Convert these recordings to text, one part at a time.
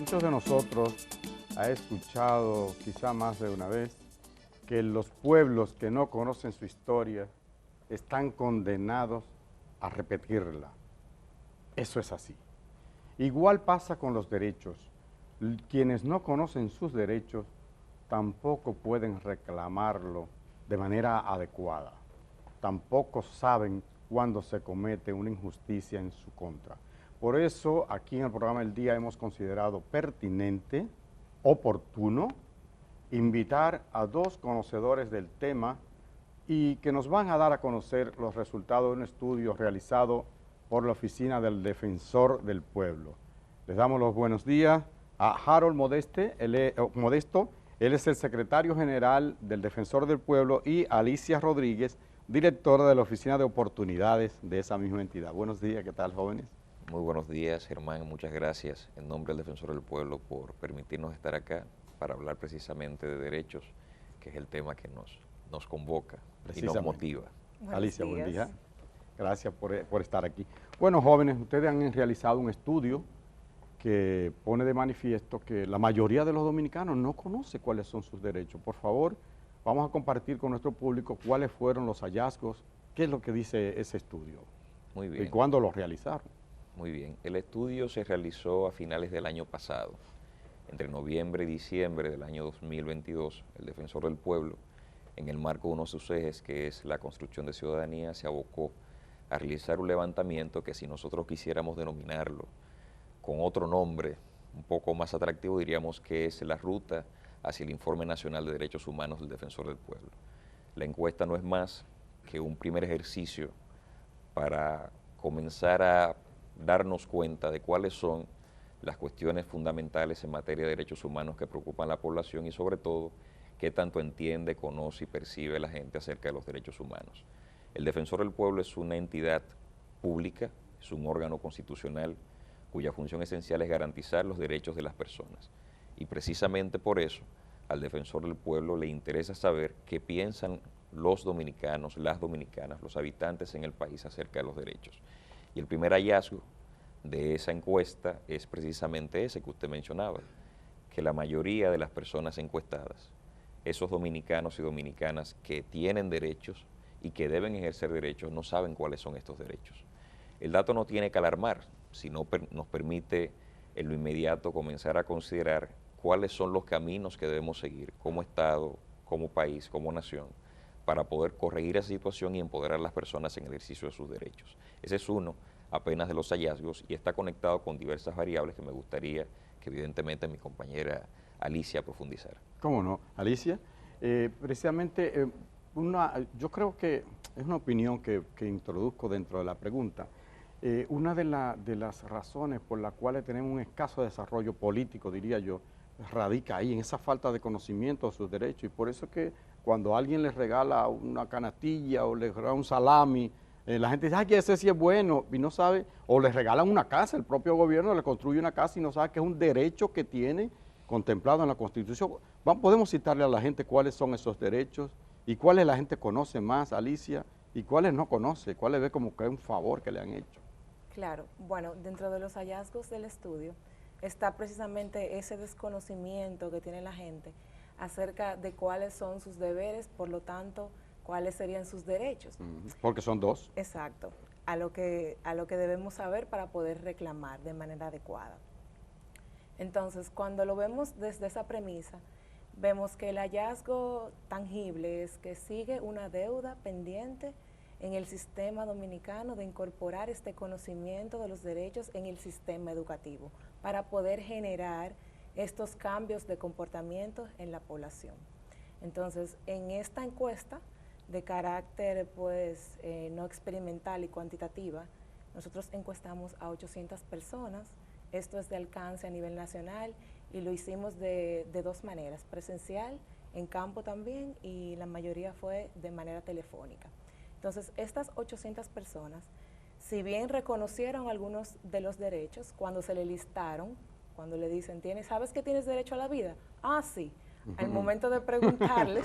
Muchos de nosotros ha escuchado quizá más de una vez que los pueblos que no conocen su historia están condenados a repetirla. Eso es así. Igual pasa con los derechos. Quienes no conocen sus derechos tampoco pueden reclamarlo de manera adecuada. Tampoco saben cuándo se comete una injusticia en su contra. Por eso, aquí en el programa del día hemos considerado pertinente, oportuno, invitar a dos conocedores del tema y que nos van a dar a conocer los resultados de un estudio realizado por la Oficina del Defensor del Pueblo. Les damos los buenos días a Harold Modesto, él es el secretario general del Defensor del Pueblo, y Alicia Rodríguez, directora de la Oficina de Oportunidades de esa misma entidad. Buenos días, ¿qué tal, jóvenes? Muy buenos días, Germán, muchas gracias en nombre del Defensor del Pueblo por permitirnos estar acá para hablar precisamente de derechos, que es el tema que nos convoca y nos motiva. Alicia, buen día. Gracias por estar aquí. Bueno, jóvenes, ustedes han realizado un estudio que pone de manifiesto que la mayoría de los dominicanos no conoce cuáles son sus derechos. Por favor, vamos a compartir con nuestro público cuáles fueron los hallazgos, qué es lo que dice ese estudio. Muy bien. ¿Y cuándo lo realizaron? Muy bien. El estudio se realizó a finales del año pasado. Entre noviembre y diciembre del año 2022, el Defensor del Pueblo, en el marco de uno de sus ejes, que es la construcción de ciudadanía, se abocó a realizar un levantamiento que, si nosotros quisiéramos denominarlo con otro nombre un poco más atractivo, diríamos que es la ruta hacia el Informe Nacional de Derechos Humanos del Defensor del Pueblo. La encuesta no es más que un primer ejercicio para comenzar a darnos cuenta de cuáles son las cuestiones fundamentales en materia de derechos humanos que preocupan a la población y, sobre todo, qué tanto entiende, conoce y percibe la gente acerca de los derechos humanos. El Defensor del Pueblo es una entidad pública, es un órgano constitucional cuya función esencial es garantizar los derechos de las personas. Y precisamente por eso, al Defensor del Pueblo le interesa saber qué piensan los dominicanos, las dominicanas, los habitantes en el país acerca de los derechos. Y el primer hallazgo de esa encuesta es precisamente ese que usted mencionaba, que la mayoría de las personas encuestadas, esos dominicanos y dominicanas que tienen derechos y que deben ejercer derechos, no saben cuáles son estos derechos. El dato no tiene que alarmar, sino nos permite en lo inmediato comenzar a considerar cuáles son los caminos que debemos seguir como Estado, como país, como nación, para poder corregir esa situación y empoderar a las personas en el ejercicio de sus derechos. Ese es uno apenas de los hallazgos y está conectado con diversas variables que me gustaría que evidentemente mi compañera Alicia profundizara. ¿Cómo no? Alicia, precisamente yo creo que es una opinión que introduzco dentro de la pregunta. Una de las razones por las cuales tenemos un escaso desarrollo político, diría yo, radica ahí, en esa falta de conocimiento de sus derechos. Y por eso es que cuando alguien les regala una canastilla o les regala un salami, la gente dice, ay, que ese sí es bueno, y no sabe, o les regalan una casa, el propio gobierno le construye una casa y no sabe que es un derecho que tiene contemplado en la Constitución. Podemos citarle a la gente cuáles son esos derechos y cuáles la gente conoce más, Alicia, y cuáles no conoce, cuáles ve como que es un favor que le han hecho. Claro, bueno, dentro de los hallazgos del estudio está precisamente ese desconocimiento que tiene la gente acerca de cuáles son sus deberes, por lo tanto, cuáles serían sus derechos. Porque son dos. Exacto, a lo que debemos saber para poder reclamar de manera adecuada. Entonces, cuando lo vemos desde esa premisa, vemos que el hallazgo tangible es que sigue una deuda pendiente en el sistema dominicano de incorporar este conocimiento de los derechos en el sistema educativo para poder generar estos cambios de comportamiento en la población. Entonces, en esta encuesta de carácter no experimental y cuantitativa, nosotros encuestamos a 800 personas. Esto es de alcance a nivel nacional y lo hicimos de dos maneras, presencial, en campo también, y la mayoría fue de manera telefónica. Entonces, estas 800 personas, si bien reconocieron algunos de los derechos, cuando se le listaron, cuando le dicen, ¿sabes que tienes derecho a la vida? Ah, sí. Al momento de preguntarles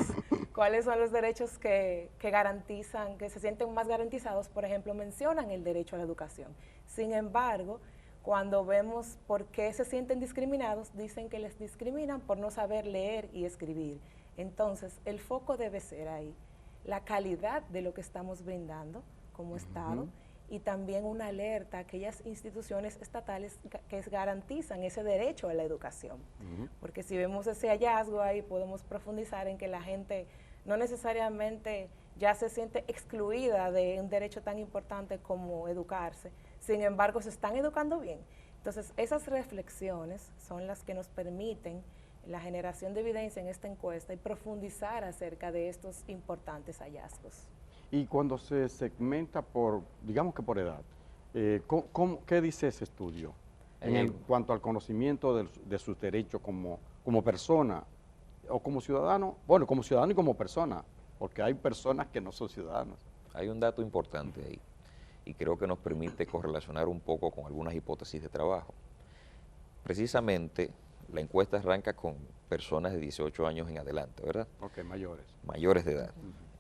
cuáles son los derechos que garantizan, que se sienten más garantizados, por ejemplo, mencionan el derecho a la educación. Sin embargo, Cuando vemos por qué se sienten discriminados, dicen que les discriminan por no saber leer y escribir. Entonces, el foco debe ser ahí, la calidad de lo que estamos brindando como Estado y también una alerta a aquellas instituciones estatales que garantizan ese derecho a la educación. Porque si vemos ese hallazgo ahí, podemos profundizar en que la gente no necesariamente ya se siente excluida de un derecho tan importante como educarse, sin embargo se están educando bien. Entonces esas reflexiones son las que nos permiten la generación de evidencia en esta encuesta y profundizar acerca de estos importantes hallazgos. Y cuando se segmenta por, digamos que por edad, ¿qué dice ese estudio en cuanto al conocimiento de sus derechos como persona o como ciudadano? Bueno, como ciudadano y como persona, porque hay personas que no son ciudadanos. Hay un dato importante ahí y creo que nos permite correlacionar un poco con algunas hipótesis de trabajo. Precisamente, la encuesta arranca con personas de 18 años en adelante, ¿verdad? Ok, mayores. Mayores de edad.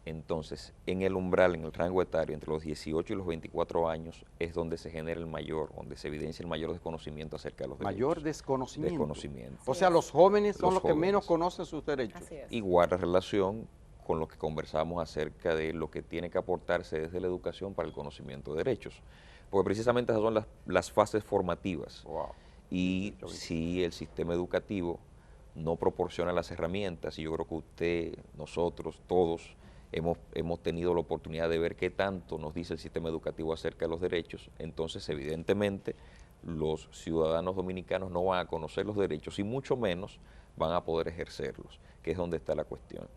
Entonces, en el umbral, en el rango etario, entre los 18 y los 24 años, es donde se genera donde se evidencia el mayor desconocimiento acerca de los derechos. Mayor desconocimiento. Desconocimiento. O sea, los jóvenes son los que menos conocen sus derechos. Así es. Y guarda relación con lo que conversamos acerca de lo que tiene que aportarse desde la educación para el conocimiento de derechos. Porque precisamente esas son las fases formativas. Wow. Y si el sistema educativo no proporciona las herramientas, y yo creo que usted, nosotros, todos, hemos tenido la oportunidad de ver qué tanto nos dice el sistema educativo acerca de los derechos, entonces evidentemente los ciudadanos dominicanos no van a conocer los derechos y mucho menos van a poder ejercerlos, que es donde está la cuestión.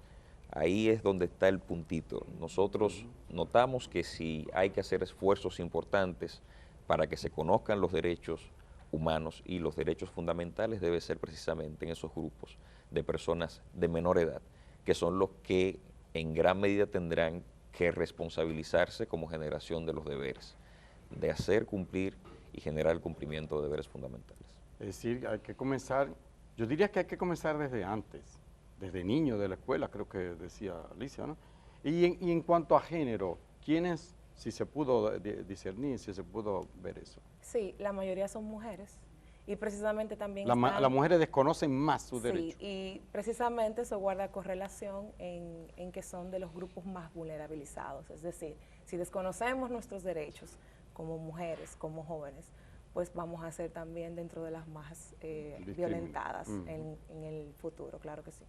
Ahí es donde está el puntito. Nosotros notamos que si hay que hacer esfuerzos importantes para que se conozcan los derechos humanos y los derechos fundamentales, debe ser precisamente en esos grupos de personas de menor edad, que son los que en gran medida tendrán que responsabilizarse como generación de los deberes, de hacer cumplir y generar el cumplimiento de deberes fundamentales. Es decir, hay que comenzar, yo diría que hay que comenzar desde antes, desde niño de la escuela, creo que decía Alicia, ¿no? Y en cuanto a género, ¿quiénes, si se pudo discernir, si se pudo ver eso? Sí, la mayoría son mujeres. Y precisamente también las mujeres desconocen más sus derechos. Sí, y precisamente eso guarda correlación en que son de los grupos más vulnerabilizados. Es decir, si desconocemos nuestros derechos como mujeres, como jóvenes, pues vamos a ser también dentro de las más violentadas en el futuro, claro que sí.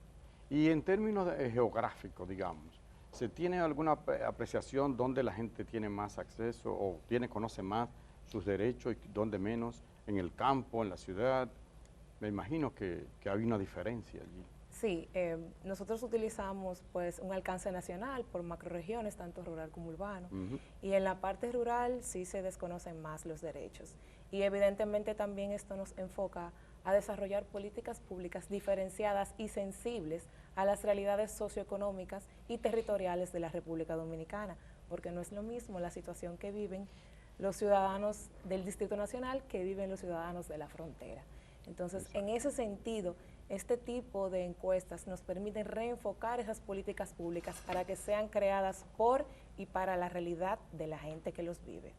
Y en términos geográficos, digamos, ¿se tiene alguna apreciación dónde la gente tiene más acceso o conoce más sus derechos y dónde menos? ¿En el campo, en la ciudad? Me imagino que hay una diferencia allí. Sí, nosotros utilizamos pues un alcance nacional por macrorregiones, tanto rural como urbano, y en la parte rural sí se desconocen más los derechos. Y evidentemente también esto nos enfoca a desarrollar políticas públicas diferenciadas y sensibles a las realidades socioeconómicas y territoriales de la República Dominicana, porque no es lo mismo la situación que viven los ciudadanos del Distrito Nacional que viven los ciudadanos de la frontera. Entonces, en ese sentido, este tipo de encuestas nos permiten reenfocar esas políticas públicas para que sean creadas por y para la realidad de la gente que los vive.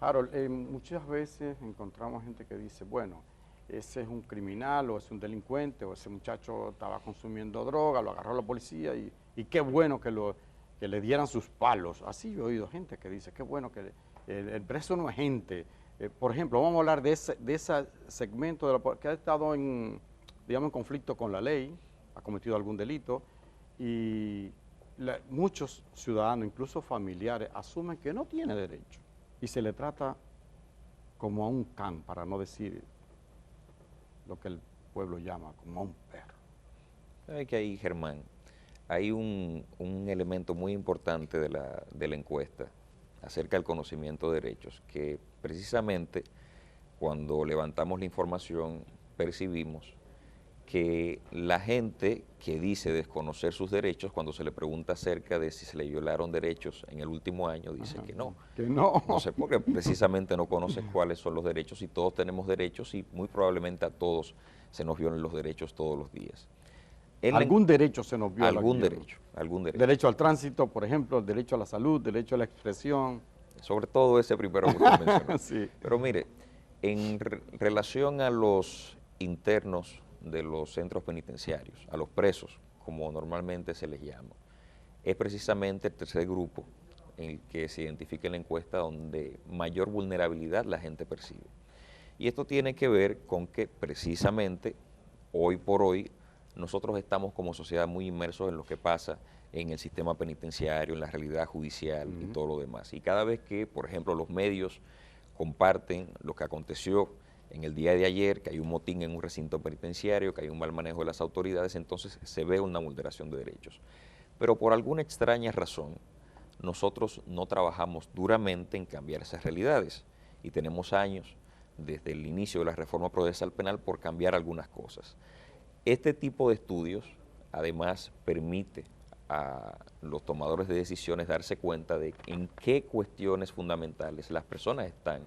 Harold, muchas veces encontramos gente que dice, bueno, ese es un criminal o es un delincuente o ese muchacho estaba consumiendo droga, lo agarró la policía y qué bueno que le dieran sus palos. Así yo he oído gente que dice, qué bueno que el preso no es gente. Por ejemplo, vamos a hablar de ese segmento que ha estado en conflicto con la ley, ha cometido algún delito y muchos ciudadanos, incluso familiares, asumen que no tiene derecho y se le trata como a un can, para no decir lo que el pueblo llama como a un perro. ¿Sabe que ahí, Germán? Hay un elemento muy importante de la encuesta acerca del conocimiento de derechos, que precisamente cuando levantamos la información percibimos que la gente que dice desconocer sus derechos, cuando se le pregunta acerca de si se le violaron derechos en el último año, dice que no. Que no. No sé, porque precisamente no conoce cuáles son los derechos y todos tenemos derechos y muy probablemente a todos se nos violan los derechos todos los días. ¿Algún derecho se nos viola? Algún derecho. Derecho al tránsito, por ejemplo, derecho a la salud, derecho a la expresión. Sobre todo ese primero que usted mencionó. Sí. Pero mire, En relación a los internos de los centros penitenciarios, a los presos, como normalmente se les llama, es precisamente el tercer grupo en el que se identifica en la encuesta donde mayor vulnerabilidad la gente percibe. Y esto tiene que ver con que precisamente hoy por hoy nosotros estamos como sociedad muy inmersos en lo que pasa en el sistema penitenciario, en la realidad judicial y todo lo demás. Y cada vez que, por ejemplo, los medios comparten lo que aconteció en el día de ayer, que hay un motín en un recinto penitenciario, que hay un mal manejo de las autoridades, entonces se ve una vulneración de derechos. Pero por alguna extraña razón, nosotros no trabajamos duramente en cambiar esas realidades y tenemos años desde el inicio de la reforma procesal penal por cambiar algunas cosas. Este tipo de estudios, además, permite a los tomadores de decisiones darse cuenta de en qué cuestiones fundamentales las personas están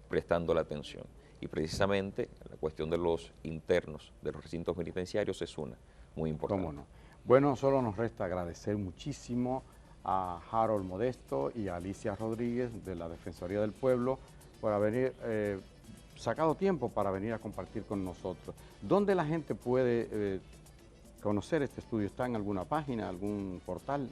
prestando la atención. Y precisamente la cuestión de los internos de los recintos penitenciarios es una muy importante. ¿Cómo no? Bueno, solo nos resta agradecer muchísimo a Harold Modesto y a Alicia Rodríguez de la Defensoría del Pueblo por haber sacado tiempo para venir a compartir con nosotros. ¿Dónde la gente puede conocer este estudio? ¿Está en alguna página, algún portal?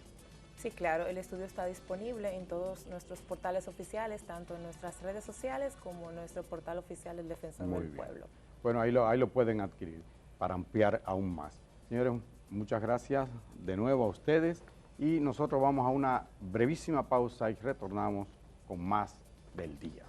Sí, claro, el estudio está disponible en todos nuestros portales oficiales, tanto en nuestras redes sociales como en nuestro portal oficial del Defensor del Pueblo. Bueno, ahí lo pueden adquirir para ampliar aún más. Señores, muchas gracias de nuevo a ustedes y nosotros vamos a una brevísima pausa y retornamos con más del día.